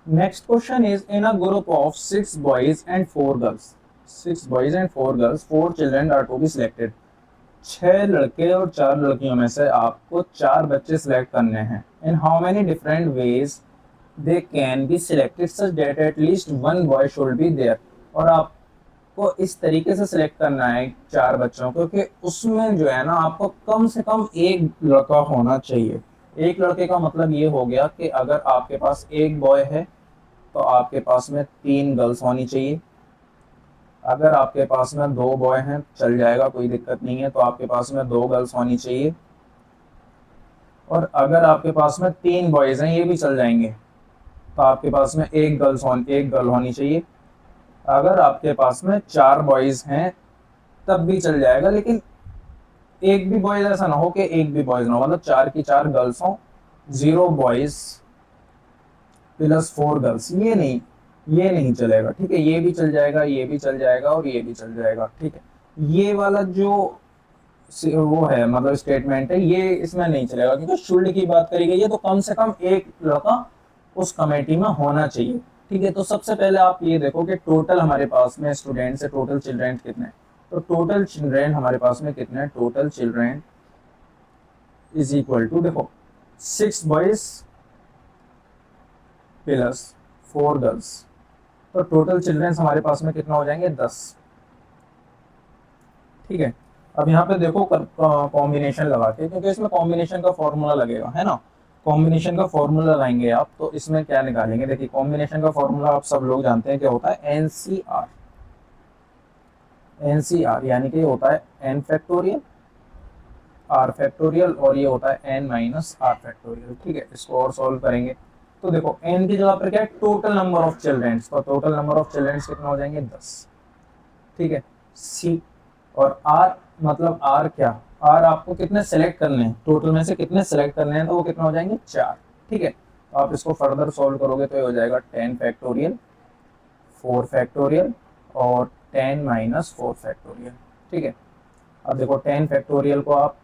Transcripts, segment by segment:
Next question is in a group of 6 boys and 4 girls, 6 boys and 4 girls, 4 children are to be selected. 6 लड़के और 4 लड़कियों में से आपको 4 बच्चे सिलेक्ट करने हैं. In how many different ways they can be selected such that at least one boy should be there. और आपको इस तरीके से सिलेक्ट करना है 4 बच्चों को कि उसमें जो है ना आपको कम से कम एक लड़का होना चाहिए. एक लड़के का मतलब ये हो गया कि अगर आपके पास एक बॉय है तो आपके पास में 3 गर्ल्स होनी चाहिए. अगर आपके पास में 2 बॉय हैं चल जाएगा, कोई दिक्कत नहीं है, तो आपके पास में 2 गर्ल्स होनी चाहिए. और अगर आपके पास में 3 बॉयज हैं ये भी चल जाएंगे, तो आपके पास में एक गर्ल होनी चाहिए. अगर आपके पास में 4 बॉयज हैं तब भी चल जाएगा, लेकिन एक भी बॉयज ऐसा ना हो कि एक भी बॉयज ना हो, मतलब 4 की 4 गर्ल्स हो. 0 बॉयज प्लस 4 गर्ल्स ये नहीं चलेगा. ठीक है, ये भी चल जाएगा, ये भी चल जाएगा और ये भी चल जाएगा. ठीक है, ये वाला जो वो है मतलब स्टेटमेंट है ये इसमें नहीं चलेगा, क्योंकि शुल्ड की बात करी गई है, तो कम से कम एक लड़का उस कमेटी में होना चाहिए. ठीक है, तो सबसे पहले आप ये देखो कि टोटल हमारे पास में स्टूडेंट्स है, टोटल चिल्ड्रेन कितने हैं. तो टोटल चिल्ड्रेन हमारे पास में कितने हैं, total children is equal to, देखो 6 बॉयज प्लस 4 गर्ल्स, तो टोटल चिल्ड्रेन हमारे पास में कितना हो जाएंगे, 10. ठीक है, अब यहाँ पे देखो कॉम्बिनेशन लगा के, क्योंकि इसमें कॉम्बिनेशन का फॉर्मूला लगेगा, है ना. कॉम्बिनेशन का फॉर्मूला लगाएंगे आप, तो इसमें क्या निकालेंगे, देखिए कॉम्बिनेशन का फॉर्मूला आप सब लोग जानते हैं क्या होता है, एनसीआर. एनसीआर यानी कि होता है एन फैक्टोरियल आर फैक्टोरियल, और ये होता है एन माइनस आर फैक्टोरियल. ठीक है, इसको और सॉल्व करेंगे तो देखो एन की जगह पर क्या है, टोटल नंबर ऑफ चिल्ड्रेन, तो टोटल नंबर ऑफ चिल्ड्रेन कितना हो जाएंगे, 10. ठीक है, सी और आर, मतलब आर क्या, आर आपको कितने सेलेक्ट करने हैं, टोटल में से कितने सेलेक्ट करने हैं, तो वो कितना हो जाएंगे, 4. ठीक है, तो आप इसको फर्दर सॉल्व करोगे तो ये हो जाएगा 10 फैक्टोरियल, 4 फैक्टोरियल और 10 माइनस 4 फैक्टोरियल. ठीक है, अब देखो 10 फैक्टोरियल को आप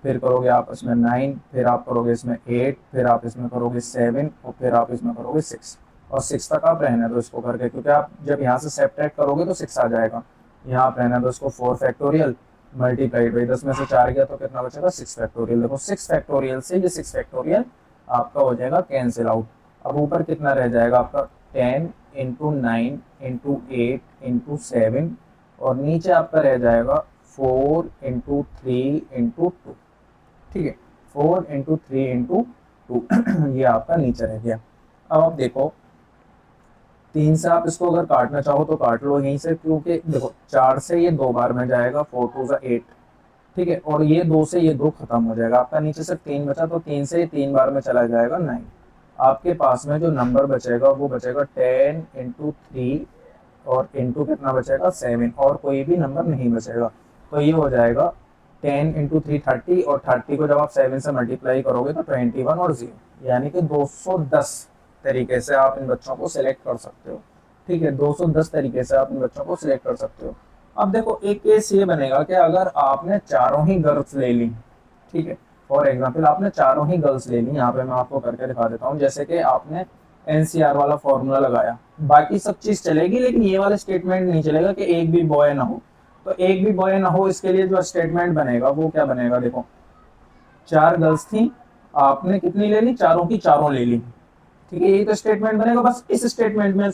फिर करोगे आप इसमें 9, फिर आप करोगे इसमें 8, फिर आप इसमें करोगे 7 और फिर आप इसमें करोगे 6, और 6 तक आप रहने दो इसको करके, क्योंकि आप जब यहाँ से सब्ट्रैक्ट करोगे तो 6 आ जाएगा. यहाँ आप रहने दो इसको 4 फैक्टोरियल मल्टीप्लाइड बाई 10 में से 4 गया तो कितना बचेगा, 6 फैक्टोरियल. देखो 6 फैक्टोरियल से ये 6 फैक्टोरियल आपका हो जाएगा कैंसिल आउट. अब ऊपर कितना रह जाएगा आपका, 10 इंटू 9 इंटू 8 इंटू 7, और नीचे आपका रह जाएगा 4 इंटू 3 इंटू 2. ठीक है, 4 इंटू 3 इंटू 2 ये आपका नीचे रह गया. अब आप देखो 3 से आप इसको अगर काटना चाहो तो काट लो यहीं से, क्योंकि देखो 4 से ये 2 बार में जाएगा, 4 2 8. ठीक है, और ये 2 से ये 2 खत्म हो जाएगा, आपका नीचे सिर्फ 3 बचा, तो 3 से ये 3 बार में चला जाएगा 9. आपके पास में जो नंबर बचेगा वो बचेगा 10 इंटू 3 और इंटू कितना बचेगा, 7, और कोई भी नंबर नहीं बचेगा. तो ये हो जाएगा 10 इंटू 3 30, और 30 को जब आप 7 से मल्टीप्लाई करोगे तो 21 और 0, यानी कि 210 तरीके से आप इन बच्चों को सिलेक्ट कर सकते हो. ठीक है, 210 तरीके से आप इन बच्चों को सिलेक्ट कर सकते हो. अब देखो एक केस ये बनेगा कि अगर आपने चारों ही गर्ल्स ले ली, ठीक है, फॉर एग्जाम्पल आपने चारों ही गर्ल्स ले ली, यहाँ पे मैं आपको करके दिखा देता हूँ. जैसे कि आपने एनसीआर वाला फॉर्मूला लगाया, बाकी सब चीज चलेगी, लेकिन ये वाला स्टेटमेंट नहीं चलेगा कि एक भी बॉय ना हो. तो एक भी बॉय ना हो इसके लिए जो स्टेटमेंट बनेगा वो क्या बनेगा, देखो 4 गर्ल्स थी, आपने कितनी ले ली, चारों की चारों ले ली. ठीक है, यही तो स्टेटमेंट बनेगा. बस इस स्टेटमेंट में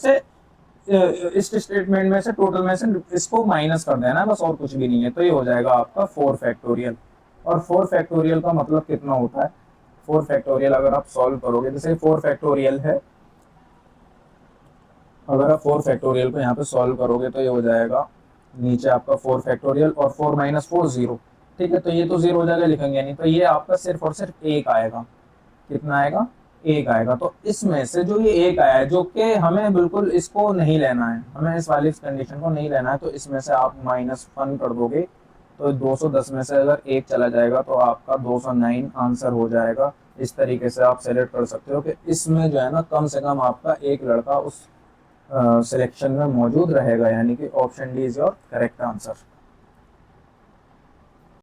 से टोटल में से इसको माइनस कर देना है, बस, और कुछ भी नहीं है. तो ये हो जाएगा आपका 4 फैक्टोरियल. और 4 फैक्टोरियल का मतलब कितना होता है, 4 फैक्टोरियल अगर आप सॉल्व करोगे, जैसे 4 फैक्टोरियल है, अगर आप 4 फैक्टोरियल को यहाँ पे सॉल्व करोगे तो ये हो जाएगा नीचे आपका 4 फैक्टोरियल और 4 माइनस 4 0. ठीक है, तो ये तो 0 हो जाएगा, लिखेंगे नहीं, तो ये आपका सिर्फ और सिर्फ 1 आएगा. कितना आएगा, 1 आएगा. तो इसमें से जो ये 1 आया है, जो कि हमें बिल्कुल इसको नहीं लेना है, हमें इस वाली कंडीशन को नहीं लेना है, तो इसमें से आप -1 कर दोगे तो 210 में से अगर 1 चला जाएगा तो आपका 209 आंसर हो जाएगा. इस तरीके से आप सेलेक्ट कर सकते हो कि इसमें जो है ना कम से कम आपका एक लड़का उस सिलेक्शन में मौजूद रहेगा, यानी कि option D is your correct answer.